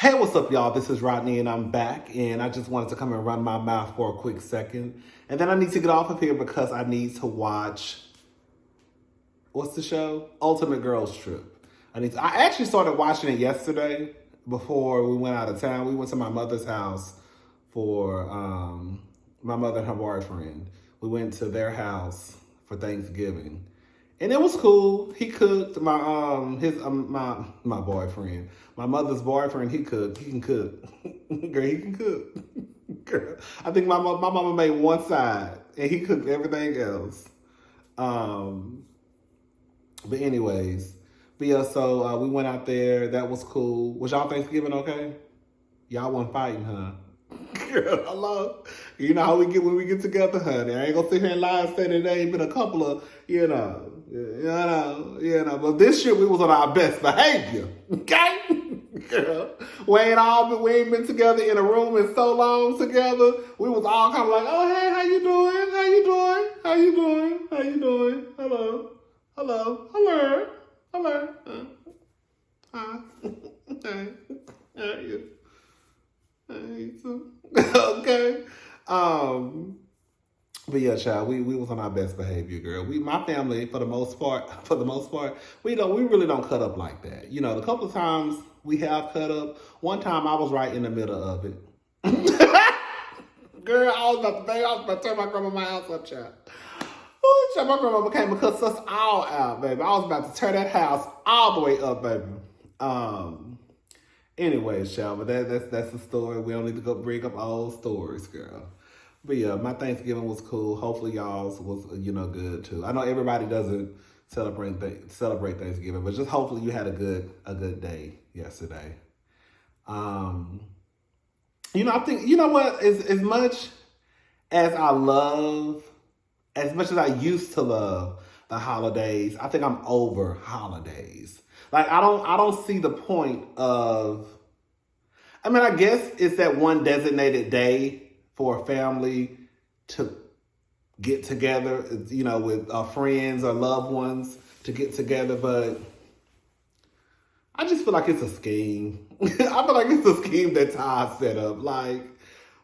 Hey, what's up, y'all? This is Rodney, and I'm back. And I just wanted to come and run my mouth for a quick second. And then I need to get off of here because I need to watch, what's the show? Ultimate Girls Trip. I actually started watching it yesterday before we went out of town. We went to my mother's house for my mother and her boyfriend. We went to their house for Thanksgiving. And it was cool. He cooked. My boyfriend, my mother's boyfriend. He cooked. He can cook. Girl, he can cook. Girl, I think my mama made one side, and he cooked everything else. But anyways, so we went out there. That was cool. Was y'all Thanksgiving okay? Y'all wasn't fighting, huh? Girl, hello. You know how we get when we get together, honey. I ain't gonna sit here and lie and say that there ain't been a couple of, But this year we was on our best behavior. Okay? Girl. We ain't been together in a room in so long together. We was all kind of like, oh hey, how you doing? How you doing? How you doing? How you doing? Hello. Hello. Hello. Hello. Hi. Hey. How are you? Okay. But yeah, child, we was on our best behavior, girl. My family, for the most part, we really don't cut up like that. You know, the couple of times we have cut up, one time I was right in the middle of it. Girl, I was about to turn my grandma's house up, child. Ooh, child, my grandma came and cussed us all out, baby. I was about to tear that house all the way up, baby. Anyways, child, but that's the story. We don't need to go bring up old stories, girl. But yeah, my Thanksgiving was cool. Hopefully y'all's was, good too. I know everybody doesn't celebrate Thanksgiving, but just hopefully you had a good day yesterday. I think, you know what, as much as I used to love the holidays, I think I'm over holidays. Like, I don't see the point of, I guess it's that one designated day for a family to get together, with friends or loved ones to get together, but I just feel like it's a scheme. I feel like it's a scheme that Ty set up. Like,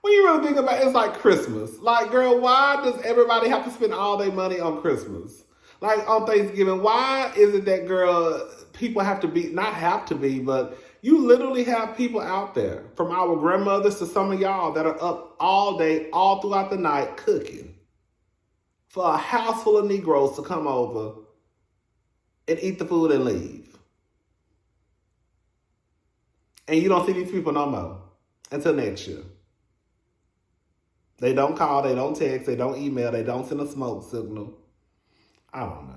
when you really think about it, it's like Christmas. Like, girl, why does everybody have to spend all their money on Christmas? Like, on Thanksgiving, why is it that, girl, people but you literally have people out there, from our grandmothers to some of y'all, that are up all day, all throughout the night, cooking for a house full of Negroes to come over and eat the food and leave. And you don't see these people no more until next year. They don't call, they don't text, they don't email, they don't send a smoke signal. I don't know.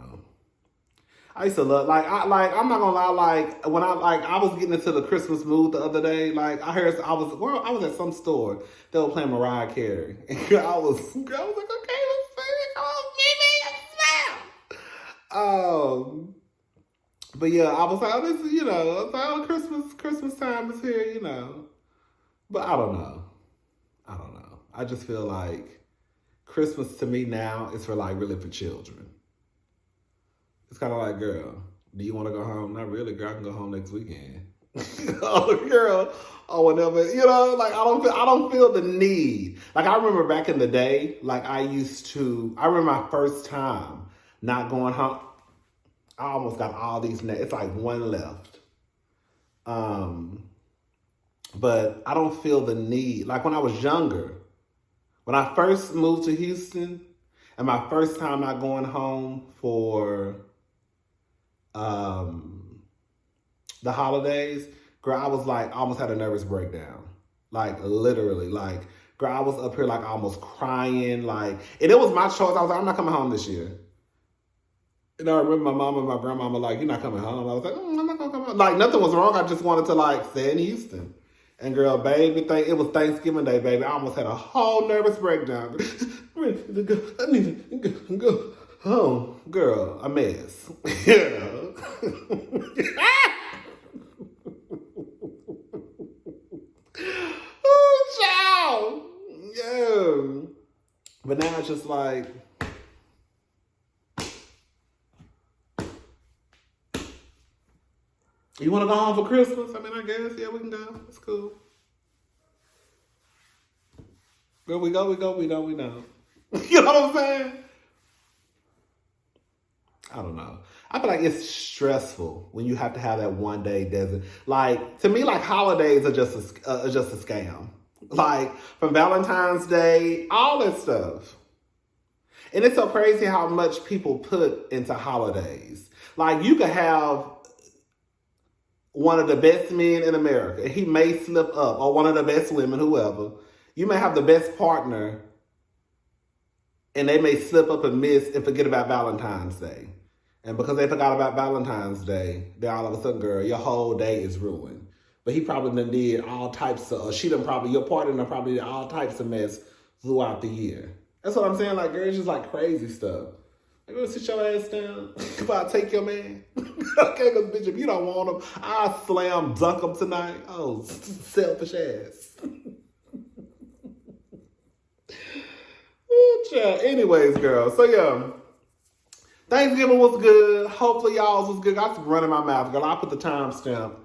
I used to love, I'm not gonna lie, when I was getting into the Christmas mood the other day, I was at some store, they were playing Mariah Carey. And I was like, okay, let's sing it, come on, Mimi, but yeah, I was like, oh, Christmas time is here, But I don't know. I just feel like Christmas to me now is for really for children. It's kind of like, girl, do you want to go home? Not really, girl. I can go home next weekend. Oh, girl, or whatever. I don't feel the need. Like, I remember back in the day, I remember my first time not going home. I almost got all these. It's like one left. But I don't feel the need. Like, when I was younger, when I first moved to Houston, and my first time not going home for the holidays, girl, I was I almost had a nervous breakdown. Literally, girl, I was up here almost crying, and it was my choice. I was like, I'm not coming home this year. And I remember my mom and my grandmama you're not coming home. I was like, I'm not gonna come home. Nothing was wrong. I just wanted to stay in Houston. And girl, baby, it was Thanksgiving Day, baby. I almost had a whole nervous breakdown. I need to go home. Girl, a mess. Oh, child. Yeah. But now it's just You want to go home for Christmas? I mean, I guess. Yeah, we can go. It's cool. Girl, we go, we go, we don't, we don't. You know what I'm saying? I don't know. I feel like it's stressful when you have to have that one day desert. Like, to me, like, holidays are just a scam. Like, from Valentine's Day, all that stuff. And it's so crazy how much people put into holidays. Like, you could have one of the best men in America. He may slip up, or one of the best women, whoever. You may have the best partner, and they may slip up and miss and forget about Valentine's Day. And because they forgot about Valentine's Day, then all of a sudden, girl, your whole day is ruined. But he probably done did all types of, your partner done probably did all types of mess throughout the year. That's what I'm saying. Like, girl, it's just like crazy stuff. Like, go sit your ass down. If I take your man. Okay, because bitch, if you don't want him, I'll slam dunk him tonight. Oh, selfish ass. Ooh, child. Anyways, girl. So, yeah. Thanksgiving was good. Hopefully y'all's was good. I was running my mouth, girl. I put the timestamp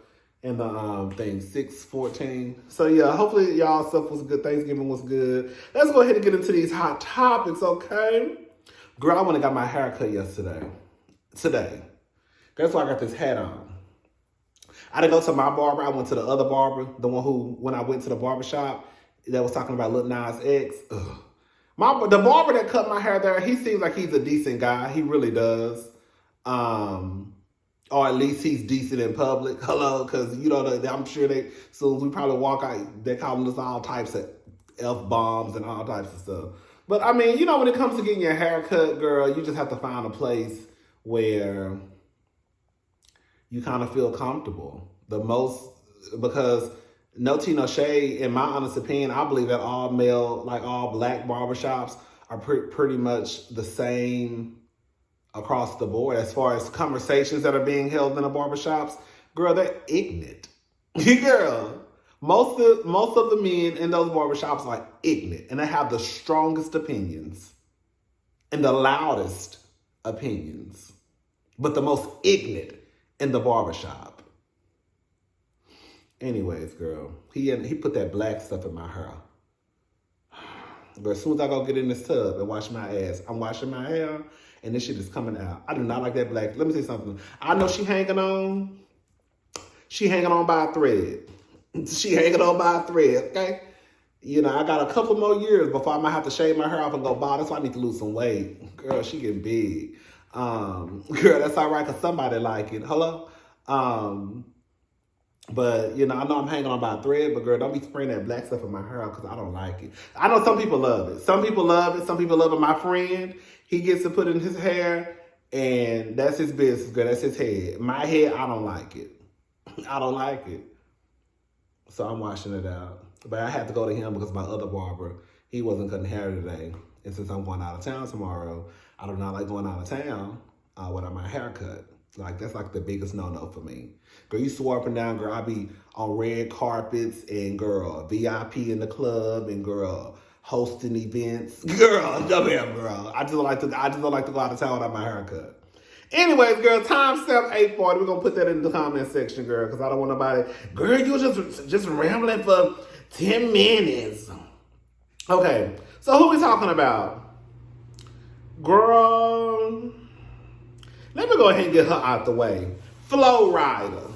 in the thing, 6:14. So yeah, hopefully y'all stuff was good. Thanksgiving was good. Let's go ahead and get into these hot topics, okay? Girl, I went and got my hair cut yesterday. Today. That's why I got this hat on. I didn't go to my barber. I went to the other barber, the one who, when I went to the barbershop, that was talking about Lil Nas X. Ugh. The barber that cut my hair there, he seems like he's a decent guy. He really does. Or at least he's decent in public. Hello, because, you know, I'm sure so we probably walk out, they're calling us all types of F-bombs and all types of stuff. But, I mean, you know, when it comes to getting your hair cut, girl, you just have to find a place where you kind of feel comfortable. Because no tea, no shade, in my honest opinion, I believe that all male, like all black barbershops are pretty much the same across the board as far as conversations that are being held in the barbershops. Girl, they're ignorant. Girl, most of the men in those barbershops are ignorant, and they have the strongest opinions and the loudest opinions, but the most ignorant in the barbershop. Anyways, girl, he put that black stuff in my hair. But as soon as I go get in this tub and wash my ass, I'm washing my hair, and this shit is coming out. I do not like that black. Let me say something. I know she hanging on by a thread. She hanging on by a thread, okay? You know, I got a couple more years before I might have to shave my hair off and go bald. So I need to lose some weight. Girl, she getting big. Girl, that's all right, because somebody like it. Hello? But, you know, I know I'm hanging on by a thread, but girl, don't be spraying that black stuff in my hair because I don't like it. I know some people love it. Some people love it. Some people love it. My friend, he gets to put it in his hair, and that's his business, girl. That's his head. My head, I don't like it. I don't like it. So I'm washing it out. But I had to go to him because my other barber, he wasn't cutting hair today. And since I'm going out of town tomorrow, I do not like going out of town without my haircut. Like, that's like the biggest no-no for me. Girl, you swore up and down, girl. I be on red carpets and, girl, VIP in the club and, girl, hosting events. Girl, jump here, girl. I just don't like to go out of town without my haircut. Anyways, girl, timestamp 8:40. We're going to put that in the comment section, girl, because I don't want nobody. Girl, you just rambling for 10 minutes. Okay, so who we talking about? Girl, let me go ahead and get her out the way. Flo Rida.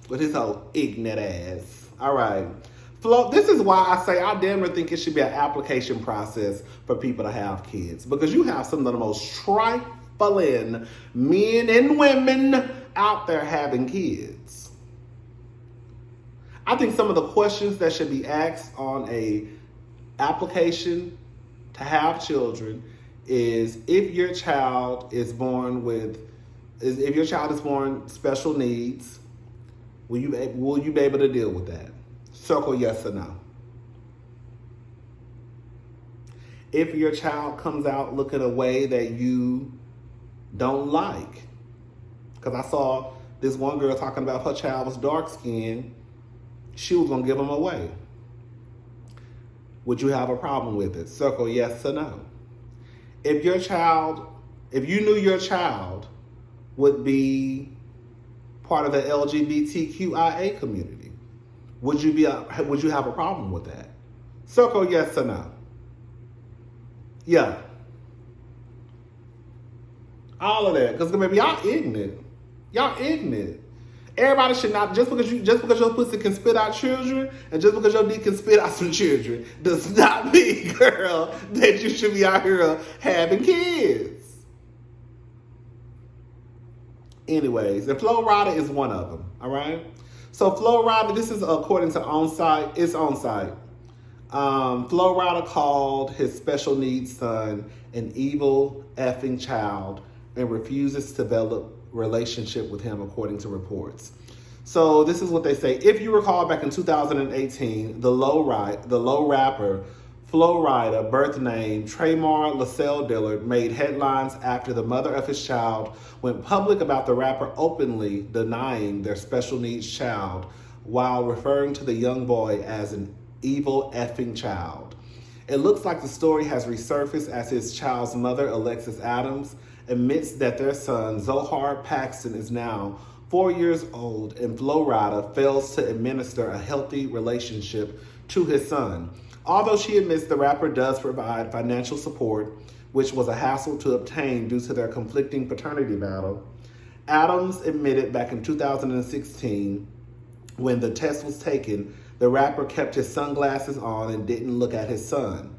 With his whole ignorant ass. All right. Flo, this is why I say I damn near think it should be an application process for people to have kids. Because you have some of the most trifling men and women out there having kids. I think some of the questions that should be asked on a application to have children is if your child is born special needs, will you be able to deal with that? Circle yes or no. If your child comes out looking a way that you don't like, because I saw this one girl talking about if her child was dark skinned, she was gonna give him away. Would you have a problem with it? Circle yes or no. If you knew your child would be part of the LGBTQIA community? Would you have a problem with that? Circle yes or no. Yeah. All of that. Because maybe y'all ignorant. Y'all ignorant. Everybody should not, just because your pussy can spit out children, and just because your dick can spit out some children, does not mean, girl, that you should be out here having kids. Anyways, and Flo Rida is one of them, all right? So Flo Rida, this is according to On-Site, it's On-Site. Flo Rida called his special needs son an evil effing child and refuses to develop relationship with him, according to reports. So this is what they say. If you recall, back in 2018, the low rapper Flo Rida, birth name Tremar Lascelles Dillard, made headlines after the mother of his child went public about the rapper openly denying their special needs child while referring to the young boy as an evil effing child. It looks like the story has resurfaced as his child's mother, Alexis Adams, admits that their son, Zohar Paxton, is now 4 years old, and Flo Rida fails to administer a healthy relationship to his son. Although she admits the rapper does provide financial support, which was a hassle to obtain due to their conflicting paternity battle, Adams admitted back in 2016, when the test was taken, the rapper kept his sunglasses on and didn't look at his son.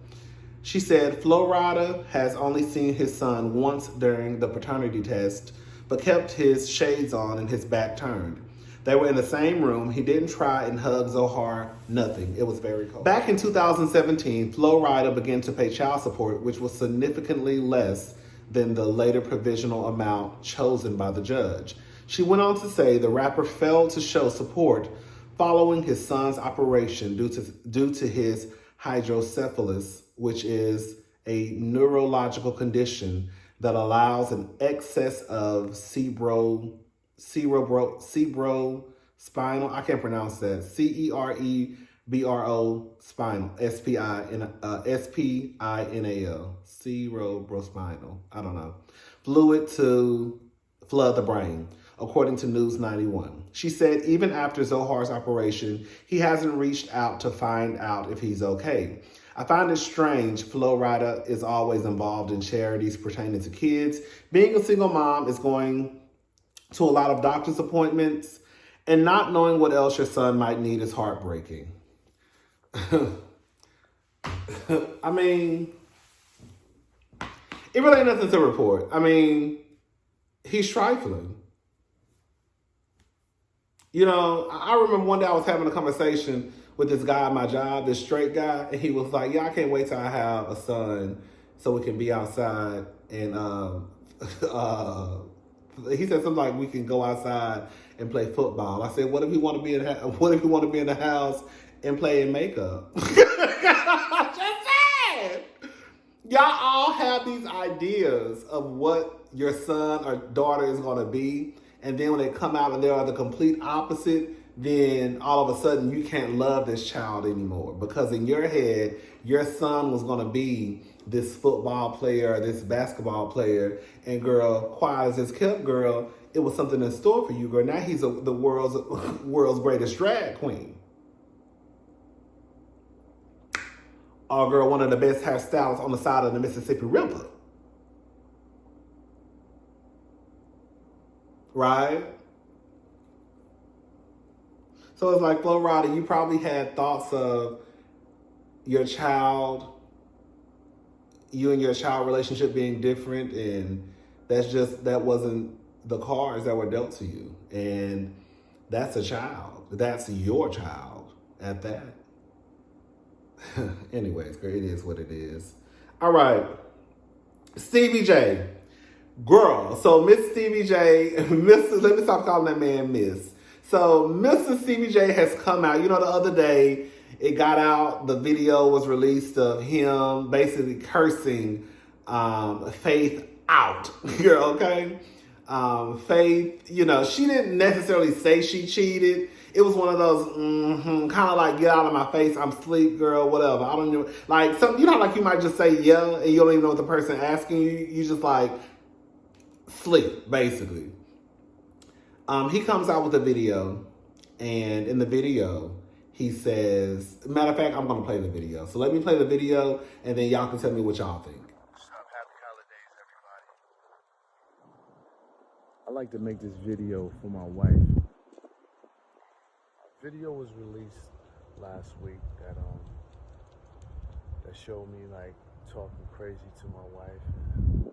She said Flo Rida has only seen his son once during the paternity test, but kept his shades on and his back turned. They were in the same room. He didn't try and hug Zohar, nothing. It was very cold. Back in 2017, Flo Rida began to pay child support, which was significantly less than the later provisional amount chosen by the judge. She went on to say the rapper failed to show support following his son's operation due to his hydrocephalus, which is a neurological condition that allows an excess of cerebrospinal, I can't pronounce that, cerebro spinal, spinal, cerebrospinal, I don't know, fluid to flood the brain, according to News 91. She said even after Zohar's operation, he hasn't reached out to find out if he's okay. I find it strange Flo Rida is always involved in charities pertaining to kids. Being a single mom is going to a lot of doctor's appointments, and not knowing what else your son might need is heartbreaking. I mean, it really ain't nothing to report. I mean, he's trifling. You know, I remember one day I was having a conversation with this guy at my job, this straight guy, and he was like, yeah, I can't wait till I have a son so we can be outside. And he said something like, we can go outside and play football. I said, what if you want to be in the house and play in makeup? Just saying. Y'all all have these ideas of what your son or daughter is going to be. And then when they come out and they are the complete opposite, then all of a sudden you can't love this child anymore. Because in your head, your son was going to be this football player, this basketball player. And girl, quiet as it's kept, girl, it was something in store for you, girl. Now he's the world's greatest drag queen. Or girl, one of the best hairstylists on the side of the Mississippi River. Right? So it's like, Flo Rida, you probably had thoughts of your child, you and your child relationship being different, and that wasn't the cards that were dealt to you. And that's a child. That's your child at that. Anyways, girl, it is what it is. All right. Stevie J. Girl, so Miss Stevie J, let me stop calling that man Miss. So Mr. Stevie J has come out. You know, the other day, it got out, the video was released of him basically cursing Faith out. Girl, okay? Faith, you know, she didn't necessarily say she cheated. It was one of those, kind of like, get out of my face, I'm asleep, girl, whatever. I don't know. Like, you know, like you might just say, yeah, and you don't even know what the person asking you. You just like, sleep, basically. He comes out with a video, and in the video, he says, matter of fact, I'm going to play the video. So let me play the video, and then y'all can tell me what y'all think. Happy holidays, everybody. I like to make this video for my wife. A video was released last week that showed me like talking crazy to my wife and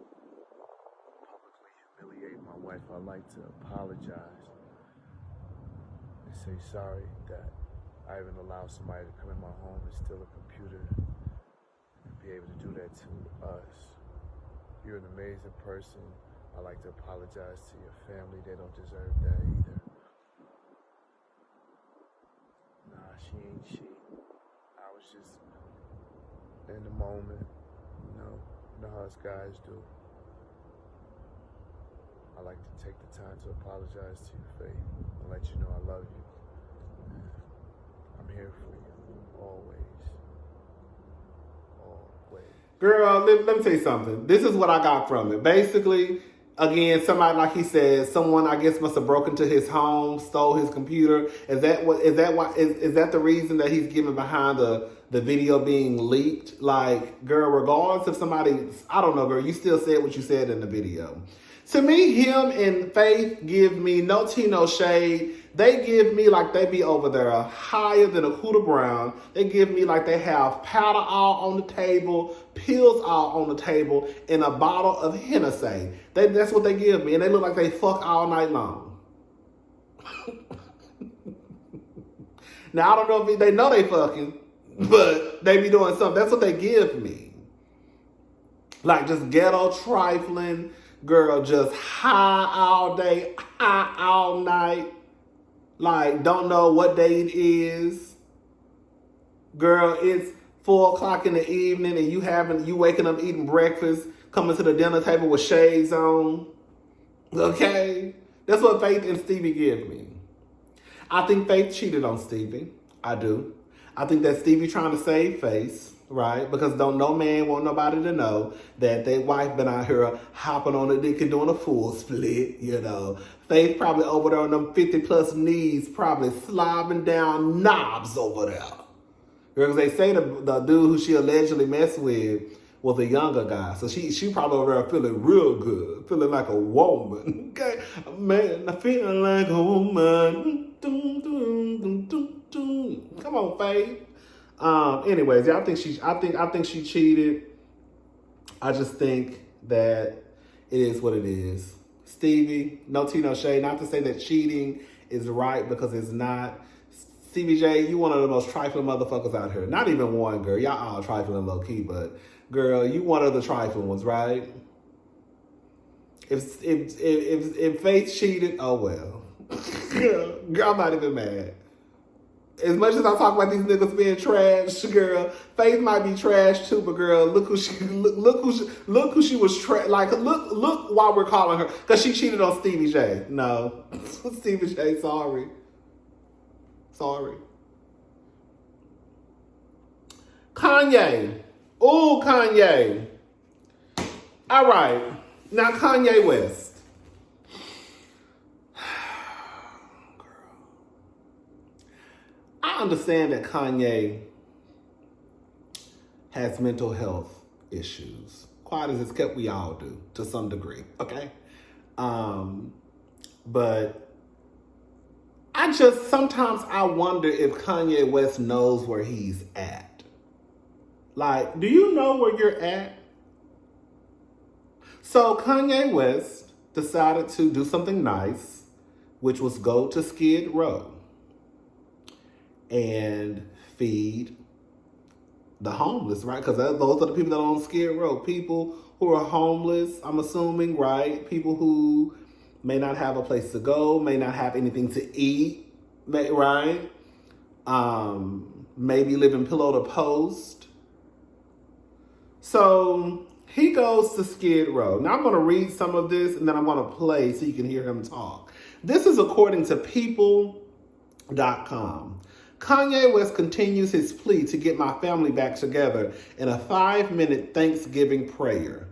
publicly humiliating my wife. I'd like to apologize and say sorry that I even allowed somebody to come in my home and steal a computer and be able to do that to us. You're an amazing person. I'd like to apologize to your family. They don't deserve that either. Nah, she ain't she. I was just in the moment, you know how us guys do. I like to take the time to apologize to you, Faith, and let you know I love you. I'm here for you, always. Always. Girl, let me tell you something. This is what I got from it. Basically, again, somebody, like he said, someone I guess must have broken into his home, stole his computer. Is that the reason that he's giving behind the video being leaked? Like, girl, regardless if somebody, I don't know, girl, you still said what you said in the video. To me, him and Faith give me no tea, no shade. They give me like they be over there higher than a Huda Brown. They give me like they have powder all on the table, pills all on the table, and a bottle of Hennessy. That's what they give me. And they look like they fuck all night long. Now, I don't know if they know they fucking, but they be doing something. That's what they give me. Like just ghetto trifling. Girl, just high all day, high all night. Like, don't know what day it is. Girl, it's 4 o'clock in the evening and you waking up eating breakfast, coming to the dinner table with shades on. Okay? That's what Faith and Stevie give me. I think Faith cheated on Stevie. I do. I think that Stevie trying to save face. Right? Because don't no man want nobody to know that their wife been out here hopping on the dick and doing a full split, you know. Faith probably over there on them 50 plus knees, probably slobbing down knobs over there. Because they say the dude who she allegedly messed with was a younger guy. So she probably over there feeling real good, feeling like a woman. Okay? Man, I'm feeling like a woman. Come on, Faith. Anyways, yeah, I think she cheated. I just think that it is what it is. Stevie, no tea, no shade. Not to say that cheating is right because it's not. Stevie J, you one of the most trifling motherfuckers out here. Not even one, girl. Y'all all trifling low key, but girl, you one of the trifling ones, right? If Faith cheated, oh well. Girl, I'm not even mad. As much as I talk about these niggas being trash, girl, Faith might be trash too, but girl, look who she was like. Look why we're calling her, because she cheated on Stevie J. No, Stevie J, sorry. Kanye, ooh, Kanye. All right, now Kanye West. I understand that Kanye has mental health issues. Quiet as it's kept, we all do to some degree, okay? But sometimes I wonder if Kanye West knows where he's at. Like, do you know where you're at? So Kanye West decided to do something nice, which was go to Skid Row and feed the homeless, right? Because those are the people that are on Skid Row. People who are homeless, I'm assuming, right? People who may not have a place to go, may not have anything to eat, right? Maybe living pillow to post. So he goes to Skid Row. Now I'm going to read some of this and then I'm going to play so you can hear him talk. This is according to people.com. Kanye West continues his plea to get my family back together in a 5-minute Thanksgiving prayer.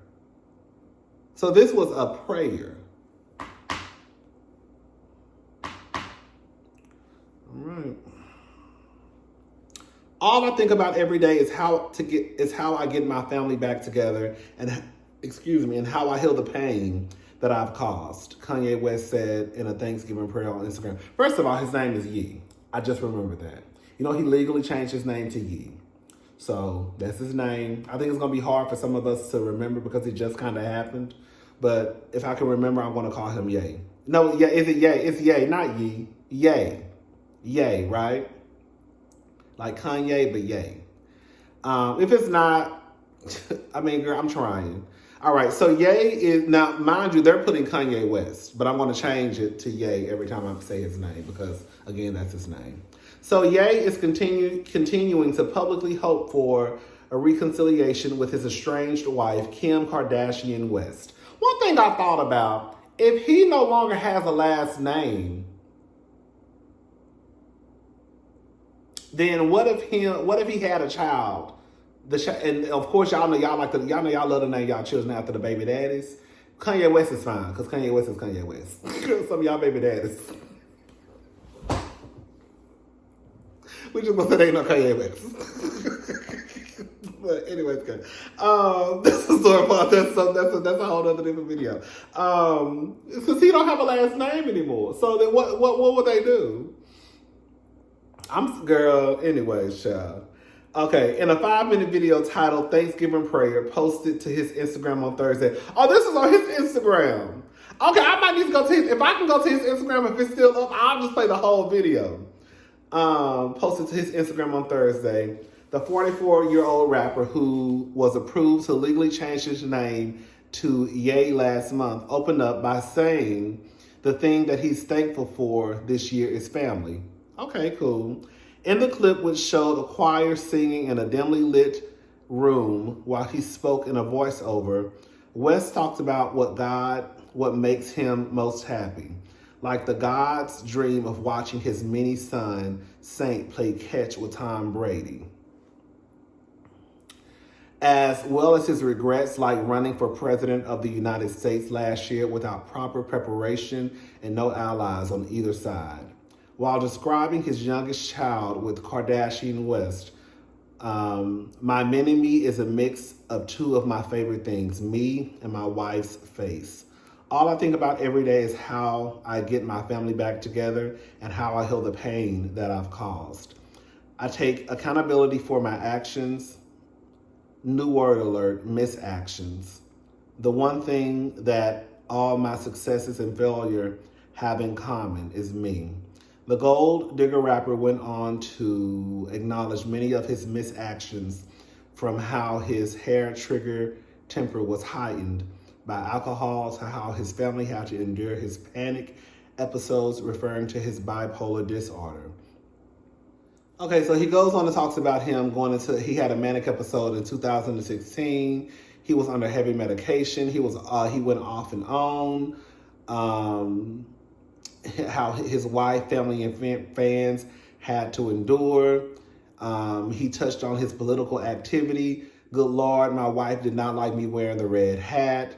So this was a prayer. All I think about every day is how I get my family back together and and how I heal the pain that I've caused. Kanye West said in a Thanksgiving prayer on Instagram. First of all, his name is Ye. I just remembered that. You know, he legally changed his name to Ye. So that's his name. I think it's going to be hard for some of us to remember because it just kind of happened. But if I can remember, I'm going to call him Ye. No, yeah, is it Ye? It's Ye, not Ye. Ye. Ye, right? Like Kanye, but Ye. If it's not, I mean, girl, I'm trying. All right, so Ye is, now, mind you, they're putting Kanye West, but I'm going to change it to Ye every time I say his name because, again, that's his name. So Ye is continuing to publicly hope for a reconciliation with his estranged wife, Kim Kardashian West. One thing I thought about, if he no longer has a last name, then what if he had a child? And of course, y'all know y'all love to name y'all children after the baby daddies. Kanye West is fine because Kanye West is Kanye West. Some of y'all baby daddies. We just gonna say they ain't no Kanye West. But anyways, good. That's a story part. That's a whole other different video. Because he don't have a last name anymore. So then what would they do? Anyways, child. Okay, in a 5-minute video titled Thanksgiving Prayer posted to his Instagram on Thursday. Oh, this is on his Instagram. Okay, I might need to go to his, if I can go to his Instagram, if it's still up, I'll just play the whole video. Posted to his Instagram on Thursday. The 44-year-old rapper who was approved to legally change his name to Ye last month opened up by saying the thing that he's thankful for this year is family. Okay, cool. In the clip, which showed a choir singing in a dimly lit room while he spoke in a voiceover, West talked about what makes him most happy, like the God's dream of watching his mini son, Saint, play catch with Tom Brady, as well as his regrets like running for president of the United States last year without proper preparation and no allies on either side. While describing his youngest child with Kardashian West, my mini-me is a mix of two of my favorite things, me and my wife's face. All I think about every day is how I get my family back together and how I heal the pain that I've caused. I take accountability for my actions. New word alert, misactions. The one thing that all my successes and failure have in common is me. The gold digger rapper went on to acknowledge many of his misactions, from how his hair trigger temper was heightened by alcohol to how his family had to endure his panic episodes, referring to his bipolar disorder. Okay, so he goes on and talks about him he had a manic episode in 2016. He was under heavy medication. He went off and on. How his wife, family, and fans had to endure. He touched on his political activity. Good Lord, my wife did not like me wearing the red hat.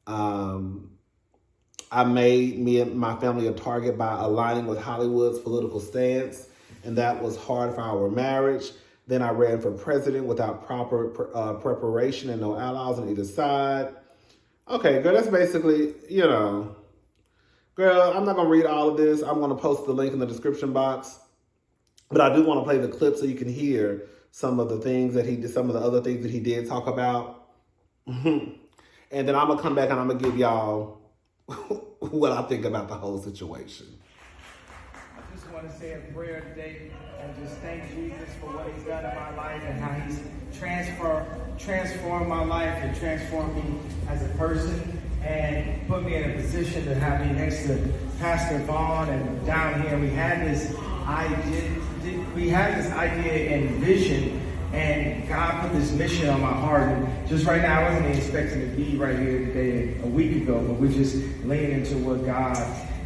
I made me and my family a target by aligning with Hollywood's political stance, and that was hard for our marriage. Then I ran for president without proper preparation and no allies on either side. Okay, girl, that's basically, Girl, I'm not going to read all of this. I'm going to post the link in the description box. But I do want to play the clip so you can hear some of the things that he did, some of the other things that he did talk about. And then I'm going to come back and I'm going to give y'all what I think about the whole situation. I just want to say a prayer today and just thank Jesus for what he's done in my life and how he's transformed my life and transformed me as a person, and put me in a position to have me next to Pastor Vaughn. And down here we had this idea and vision, and God put this mission on my heart. And just right now, I wasn't expecting to be right here today a week ago, but we're just laying into what God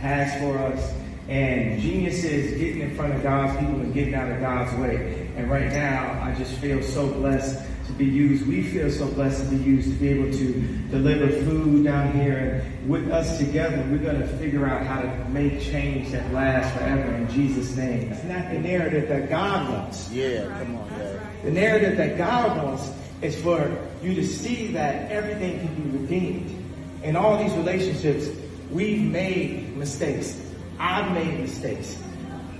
has for us. And genius is getting in front of God's people and getting out of God's way. And right now, I just feel so blessed to be used. We feel so blessed to be used to be able to deliver food down here. And with us together, we're going to figure out how to make change that lasts forever in Jesus' name. It's not the narrative that God wants. Yeah, come on, man. The narrative that God wants is for you to see that everything can be redeemed. In all these relationships, we've made mistakes. I've made mistakes.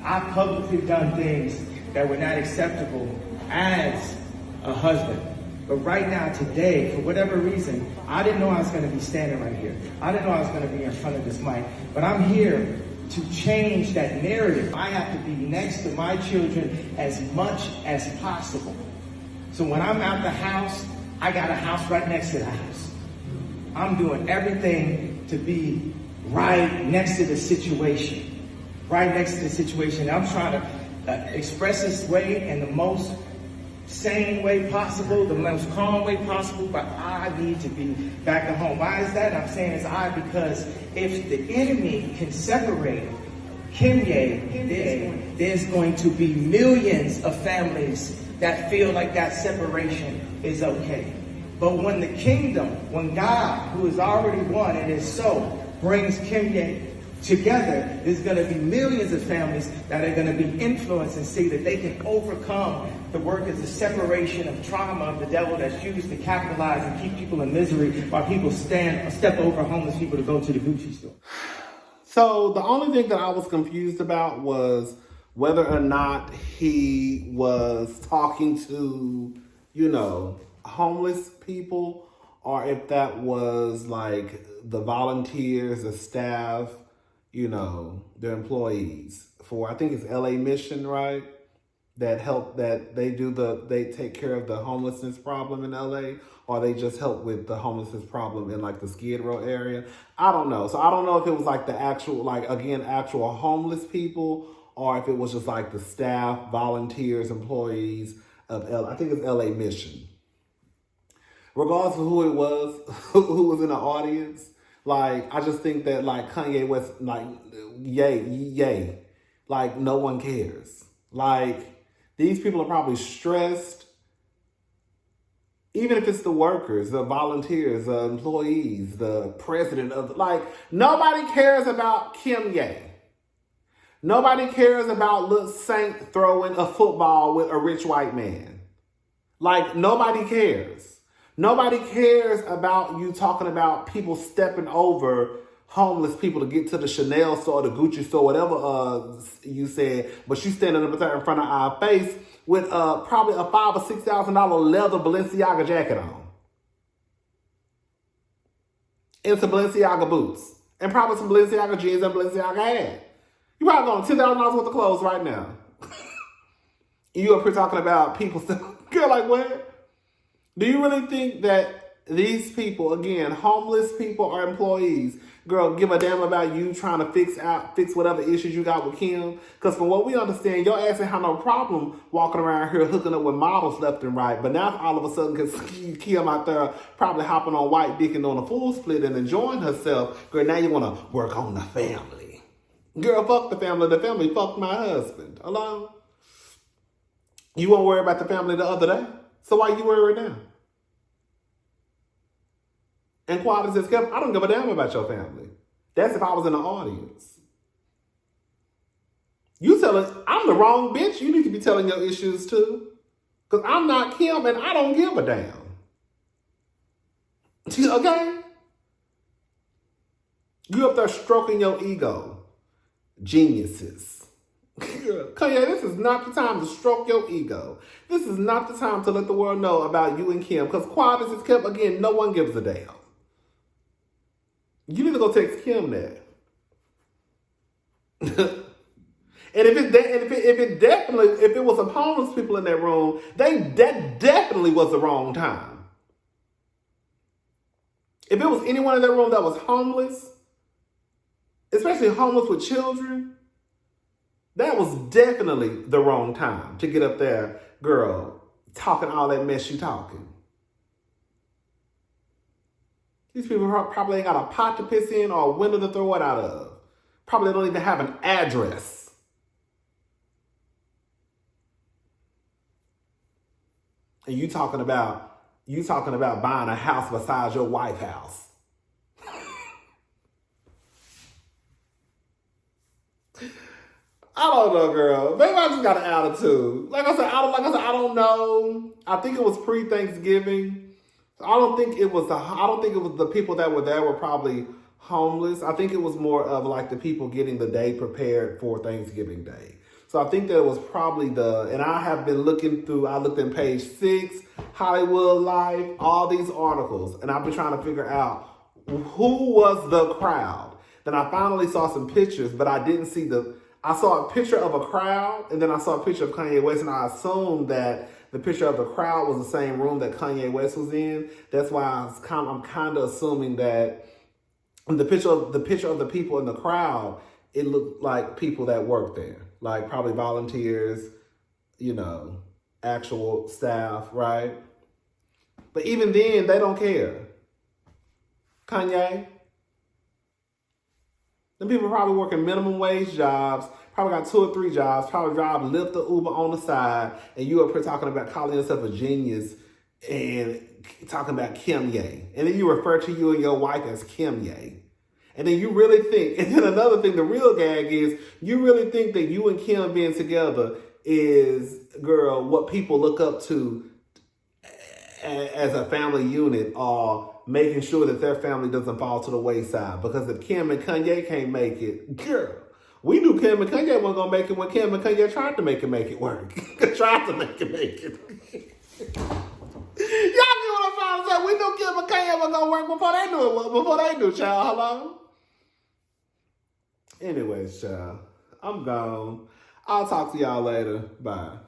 I've publicly done things that were not acceptable as a husband. But right now, today, for whatever reason, I didn't know I was going to be standing right here. I didn't know I was going to be in front of this mic. But I'm here to change that narrative. I have to be next to my children as much as possible. So when I'm out the house, I got a house right next to the house. I'm doing everything to be right next to the situation. Right next to the situation. I'm trying to express this way in the most sane way possible, the most calm way possible, but I need to be back at home. Why is that? I'm saying it's I because if the enemy can separate Kanye, there's going to be millions of families that feel like that separation is okay. But when the kingdom, when God, who has already won and is so, brings Kanye together, there's going to be millions of families that are going to be influenced and see that they can overcome the work as a separation of trauma of the devil that's used to capitalize and keep people in misery while people step over homeless people to go to the Gucci store. So the only thing that I was confused about was whether or not he was talking to, homeless people, or if that was like the volunteers, the staff, the employees for, I think it's LA Mission, right? That help, that they take care of the homelessness problem in LA, or they just help with the homelessness problem in like the Skid Row area. I don't know. So I don't know if it was like the actual, actual homeless people, or if it was just like the staff, volunteers, employees of I think it's LA Mission. Regardless of who it was, who was in the audience, I just think that Kanye West, yay. No one cares. These people are probably stressed. Even if it's the workers, the volunteers, the employees, the president of nobody cares about Kim Ye. Nobody cares about Lil Saint throwing a football with a rich white man. Nobody cares. Nobody cares about you talking about people stepping over homeless people to get to the Chanel store, the Gucci store, whatever you said, but you standing up there in front of our face with probably a $5,000 or $6,000 leather Balenciaga jacket on. And some Balenciaga boots. And probably some Balenciaga jeans and Balenciaga hat. You probably going $10,000 worth of clothes right now. You up here talking about people still, girl, what? Do you really think that these people, again, homeless people or employees, girl, give a damn about you trying to fix whatever issues you got with Kim? Because from what we understand, your ass ain't have no problem walking around here hooking up with models left and right. But now all of a sudden, because Kim out there probably hopping on white dick and doing a full split and enjoying herself, girl, now you want to work on the family. Girl, fuck the family. The family fucked my husband. Hello? You won't worry about the family the other day? So why you worried now? And quiet as it's kept, I don't give a damn about your family. That's if I was in the audience. You tell us, I'm the wrong bitch. You need to be telling your issues too. Because I'm not Kim and I don't give a damn. Okay? You up there stroking your ego. Geniuses. Kanye, this is not the time to stroke your ego. This is not the time to let the world know about you and Kim. Because quiet as it's kept, again, no one gives a damn. You need to go text Kim that. And if it was some homeless people in that room, that definitely was the wrong time. If it was anyone in that room that was homeless, especially homeless with children, that was definitely the wrong time to get up there, girl, talking all that mess you talking. These people probably ain't got a pot to piss in or a window to throw it out of. Probably don't even have an address. And you talking about buying a house besides your wife's house. I don't know, girl. Maybe I just got an attitude. Like I said, I don't know. I think it was pre-Thanksgiving. I don't think it was the people that were there were probably homeless. I think it was more of like the people getting the day prepared for Thanksgiving Day. So I think that was probably and I have been I looked in page 6, Hollywood Life, all these articles, and I've been trying to figure out who was the crowd. Then I finally saw some pictures, but I didn't see I saw a picture of a crowd, and then I saw a picture of Kanye West, and I assumed that the picture of the crowd was the same room that Kanye West was in. That's why I'm kind of assuming that the picture of the people in the crowd, it looked like people that work there, like probably volunteers, actual staff, right? But even then, they don't care. Kanye. Them people probably working minimum wage jobs, probably got 2 or 3 jobs, probably drive Lyft or Uber on the side, and you up here talking about calling yourself a genius and talking about Kim Ye. And then you refer to you and your wife as Kim Ye. And then you really think, and then another thing, the real gag is, you really think that you and Kim being together is, girl, what people look up to as a family unit, or making sure that their family doesn't fall to the wayside. Because if Kim and Kanye can't make it, girl, we knew Kim and Kanye weren't going to make it when Kim and Kanye tried to make it work. Tried to make it. Y'all get what I'm trying to say? We knew Kim and Kanye weren't going to work before they knew it. Before they knew, child. Hello? Anyways, child, I'm gone. I'll talk to y'all later. Bye.